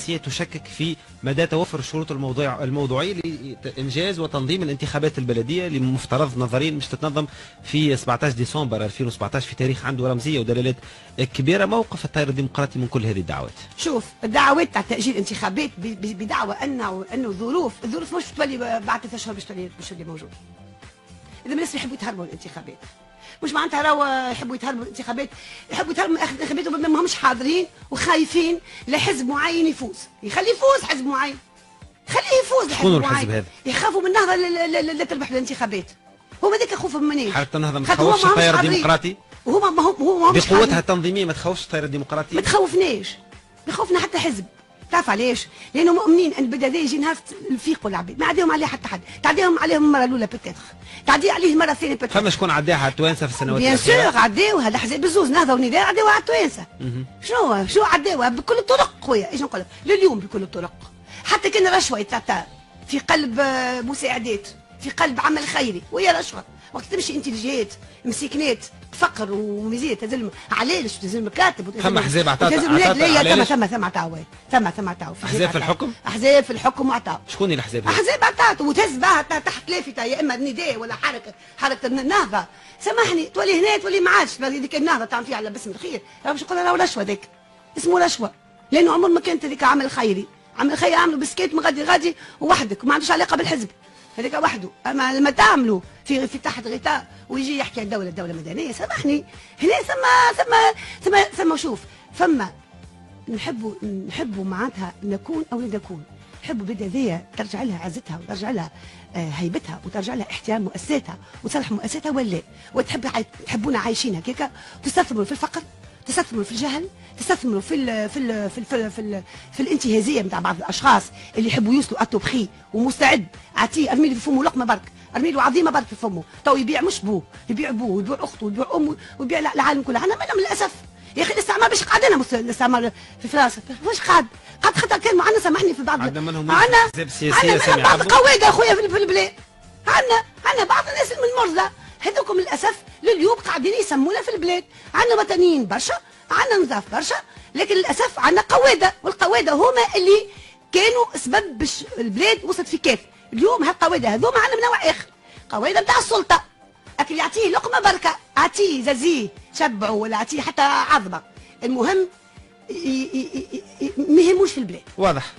تشكك في مدى توفر الشروط الموضوعيه لانجاز وتنظيم الانتخابات البلديه اللي مفترض نظريا مش تتنظم في 17 ديسمبر 2017 في تاريخ عنده رمزيه ودلالات كبيره. موقف التيار الديمقراطي من كل هذه الدعوات؟ شوف، الدعوات تاع تاجيل الانتخابات بدعوى انه الظروف مش تولي بعد 3 اشهر باش تولي موجود. اذا الناس يحبوا يتهربوا الانتخابات، مش معناتها راهو يحبوا يتهربوا الانتخابات، يحبوا يتهربوا من الانتخابات وما همش حاضرين وخايفين لحزب معين يفوز، يخلي يفوز حزب معين، خليه يفوز شكون الحزب هذا؟ يخافوا من النهضه لا تربح الانتخابات. هما ذاك خوفهم منين؟ حركه النهضه ما تخوفش التيار الديمقراطي؟ هما بقوتها التنظيميه ما تخوفش التيار الديمقراطي؟ ما تخوفناش، يخوفنا حتى حزب. تعرف علاش؟ لانه مؤمنين ان البلد هذا يجي نهار الفيقوا العباد، ما عديهم عليه حتى حد، تعديهم عليهم المره الاولى بتاتخ، تعدي عليه المره الثانيه بتاتخ. فما شكون عداها على التوانسه في السنوات بيان سور عداوها الاحزاب الزوز نهضه ونداء عداوها على التوانسه. شنو عداوها بكل الطرق خويا، ايش نقول لك؟ لليوم بكل الطرق. حتى كان رشوه يتعطى في قلب مساعدات، في قلب عمل خيري، وهي رشوه. وقت تمشي انت لجهات مسكنات فقر ومزيه تزلم علاش تزلم كاتب ثم احزاب عطاء ثم عطاء احزاب في الحكم؟ احزاب في الحكم وعطاء. شكون الاحزاب؟ احزاب عطاء وتهز بها تحت لافته، يا اما النداء ولا حركه النهضه. سامحني تولي هنا تولي ما عادش هذيك النهضه تعمل فيها على باسم الخير، راه باش نقول راهو رشوه ذاك، اسمه رشوه، لانه عمر ما كانت هذيك عمل خيري، عمل خيري عملوا بسكيت من غادي وحدك وما عندوش علاقه بالحزب هذاك وحده. اما لما تعملوا في تحت غطاء ويجي يحكي عن دوله مدنيه، سامحني هنا ثم شوف، فما نحبوا معناتها نكون او لا نكون، نحبوا بلاد هذيا ترجع لها عزتها وترجع لها هيبتها وترجع لها احترام مؤسساتها وتصلح مؤسساتها ولا تحبونا عايشين هكاكا، تستثمروا في الفقر، تستثمروا في الجهل، تستثمروا في الانتهازيه نتاع بعض الاشخاص اللي يحبوا يوصلوا اتوبخي ومستعد عطيه ارمي له في فمه لقمه برك، ارمي له عظيمه برك في فمه، تو يبيع مش بوه، يبيع ابوه ويبيع اخته ويبيع امه ويبيع العالم كله. انا منهم للاسف يا اخي الاستعمار باش قعدنا الاستعمار في فرنسا، واش قعد خاطر كان معنا سامحني في بعض عندنا منهم احزاب سياسيه بعض القواده اخويا في البلاد، عندنا بعض الناس المرضى هذوكم للاسف لليوم قاعدين يسمونا في البلاد، عندنا وطنيين برشا، عندنا نظاف برشا، لكن للاسف عندنا قواده، والقواده هما اللي كانوا سبب باش البلاد وصلت في كيف. اليوم هالقواده هذوما عندنا من نوع اخر، قواده نتاع السلطه، اكل يعطيه لقمه بركه، اعطيه زازيه شبعه ولا اعطيه حتى عظمه، المهم ما يهموش في البلاد. واضح.